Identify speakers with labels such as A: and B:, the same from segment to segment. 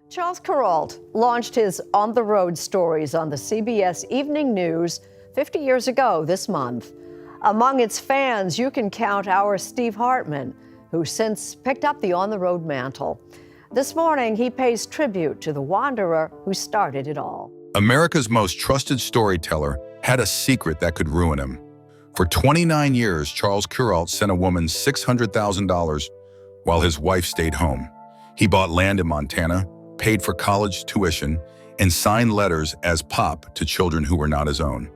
A: Charles Kuralt launched his On the Road stories on the CBS Evening News 50 years ago this month. Among its fans, you can count our Steve Hartman, who since picked up the On the Road mantle. This morning, he pays tribute to the wanderer who started it all.
B: America's most trusted storyteller had a secret that could ruin him. For 29 years, Charles Kuralt sent a woman $600,000 while his wife stayed home. He bought land in Montana, paid for college tuition, and signed letters as Pop to children who were not his own.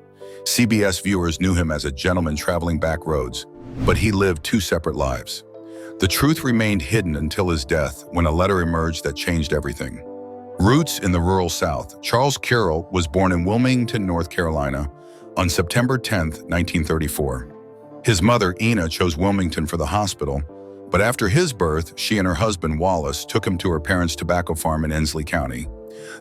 B: CBS viewers knew him as a gentleman traveling back roads, but he lived two separate lives. The truth remained hidden until his death, when a letter emerged that changed everything. Roots in the rural South, Charles Kuralt was born in Wilmington, North Carolina, on September 10, 1934. His mother, Ina, chose Wilmington for the hospital, but after his birth, she and her husband, Wallace, took him to her parents' tobacco farm in Ensley County.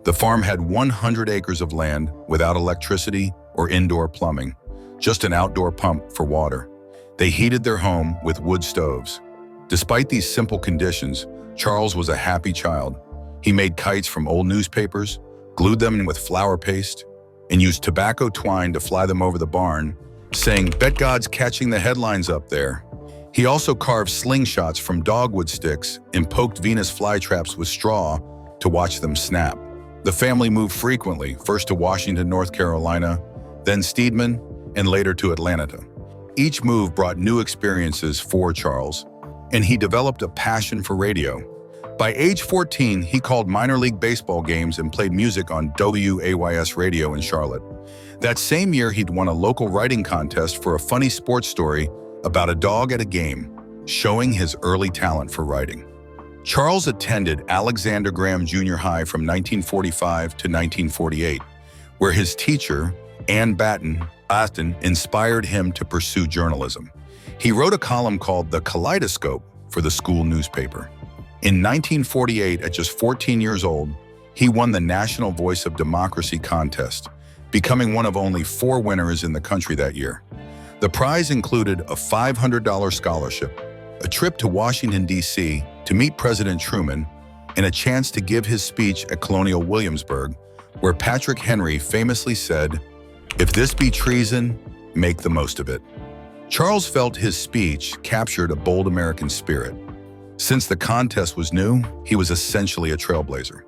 B: The farm had 100 acres of land without electricity or indoor plumbing, just an outdoor pump for water. They heated their home with wood stoves. Despite these simple conditions, Charles was a happy child. He made kites from old newspapers, glued them in with flour paste, and used tobacco twine to fly them over the barn, saying, "Bet God's catching the headlines up there." He also carved slingshots from dogwood sticks and poked Venus flytraps with straw to watch them snap. The family moved frequently, first to Washington, North Carolina, then Stedman, and later to Atlanta. Each move brought new experiences for Charles, and he developed a passion for radio. By age 14, he called minor league baseball games and played music on WAYS radio in Charlotte. That same year, he'd won a local writing contest for a funny sports story about a dog at a game, showing his early talent for writing. Charles attended Alexander Graham Junior High from 1945 to 1948, where his teacher, Ann Batten, inspired him to pursue journalism. He wrote a column called The Kaleidoscope for the school newspaper. In 1948, at just 14 years old, he won the National Voice of Democracy contest, becoming one of only 4 winners in the country that year. The prize included a $500 scholarship, a trip to Washington, D.C. to meet President Truman, and a chance to give his speech at Colonial Williamsburg, where Patrick Henry famously said, "If this be treason, make the most of it." Charles felt his speech captured a bold American spirit. Since the contest was new, he was essentially a trailblazer,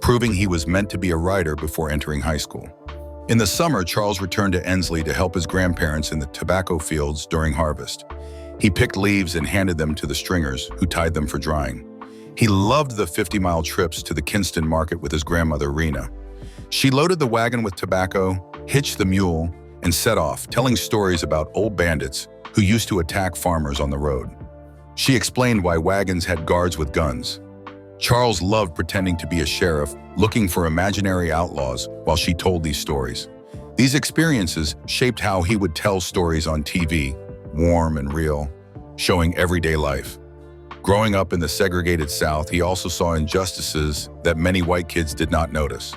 B: proving he was meant to be a writer before entering high school. In the summer, Charles returned to Ensley to help his grandparents in the tobacco fields during harvest. He picked leaves and handed them to the stringers, who tied them for drying. He loved the 50-mile trips to the Kinston market with his grandmother, Rena. She loaded the wagon with tobacco, hitched the mule, and set off, telling stories about old bandits who used to attack farmers on the road. She explained why wagons had guards with guns. Charles loved pretending to be a sheriff, looking for imaginary outlaws while she told these stories. These experiences shaped how he would tell stories on TV, warm and real, showing everyday life. Growing up in the segregated South, he also saw injustices that many white kids did not notice.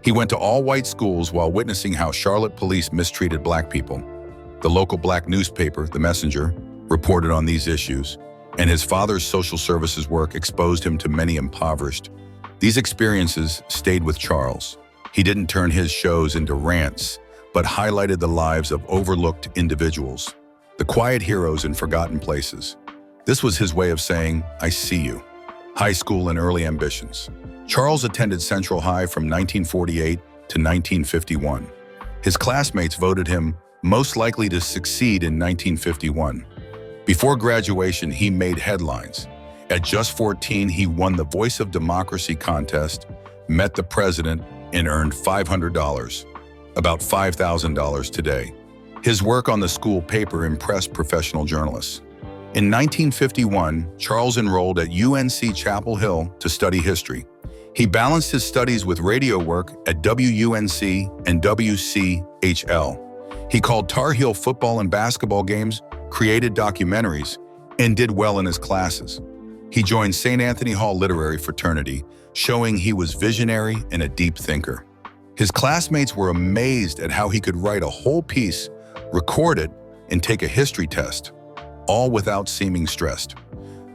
B: He went to all-white schools while witnessing how Charlotte police mistreated black people. The local black newspaper, The Messenger, reported on these issues, and his father's social services work exposed him to many impoverished. These experiences stayed with Charles. He didn't turn his shows into rants, but highlighted the lives of overlooked individuals, the quiet heroes in forgotten places. This was his way of saying, "I see you." High school and early ambitions. Charles attended Central High from 1948 to 1951. His classmates voted him most likely to succeed in 1951. Before graduation, he made headlines. At just 14, he won the Voice of Democracy contest, met the president, and earned $500, about $5,000 today. His work on the school paper impressed professional journalists. In 1951, Charles enrolled at UNC Chapel Hill to study history. He balanced his studies with radio work at WUNC and WCHL. He called Tar Heel football and basketball games, created documentaries, and did well in his classes. He joined St. Anthony Hall Literary Fraternity, showing he was visionary and a deep thinker. His classmates were amazed at how he could write a whole piece, record it, and take a history test, all without seeming stressed.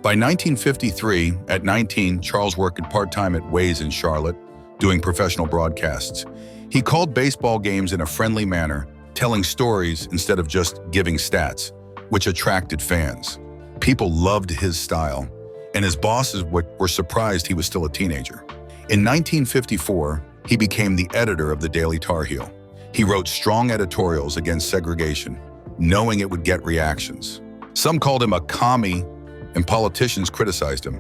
B: By 1953, at 19, Charles worked part-time at Waze in Charlotte, doing professional broadcasts. He called baseball games in a friendly manner, telling stories instead of just giving stats, which attracted fans. People loved his style, and his bosses were surprised he was still a teenager. In 1954, he became the editor of the Daily Tar Heel. He wrote strong editorials against segregation, knowing it would get reactions. Some called him a commie, and politicians criticized him.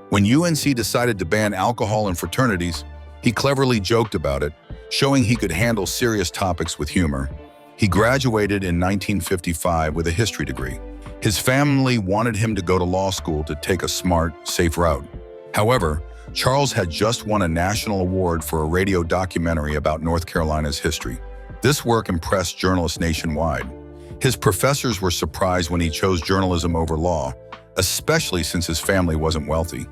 B: When UNC decided to ban alcohol in fraternities, he cleverly joked about it, showing he could handle serious topics with humor. He graduated in 1955 with a history degree. His family wanted him to go to law school to take a smart, safe route. However, Charles had just won a national award for a radio documentary about North Carolina's history. This work impressed journalists nationwide. His professors were surprised when he chose journalism over law, especially since his family wasn't wealthy.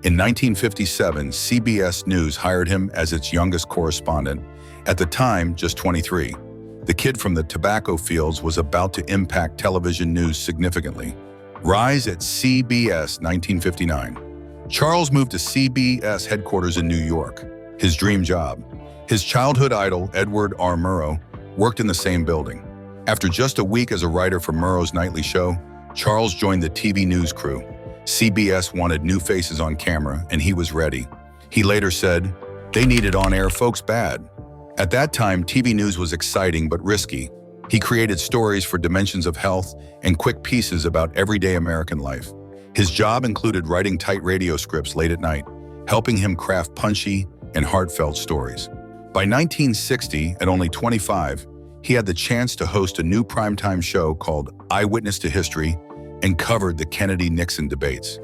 B: In 1957, CBS News hired him as its youngest correspondent, at the time just 23. The kid from the tobacco fields was about to impact television news significantly. Rise at CBS 1959. Charles moved to CBS headquarters in New York, his dream job. His childhood idol, Edward R. Murrow, worked in the same building. After just a week as a writer for Murrow's nightly show, Charles joined the TV news crew. CBS wanted new faces on camera, and he was ready. He later said, "They needed on-air folks bad." At that time, TV news was exciting but risky. He created stories for Dimensions of Health and quick pieces about everyday American life. His job included writing tight radio scripts late at night, helping him craft punchy and heartfelt stories. By 1960, at only 25, he had the chance to host a new primetime show called Eyewitness to History and covered the Kennedy-Nixon debates.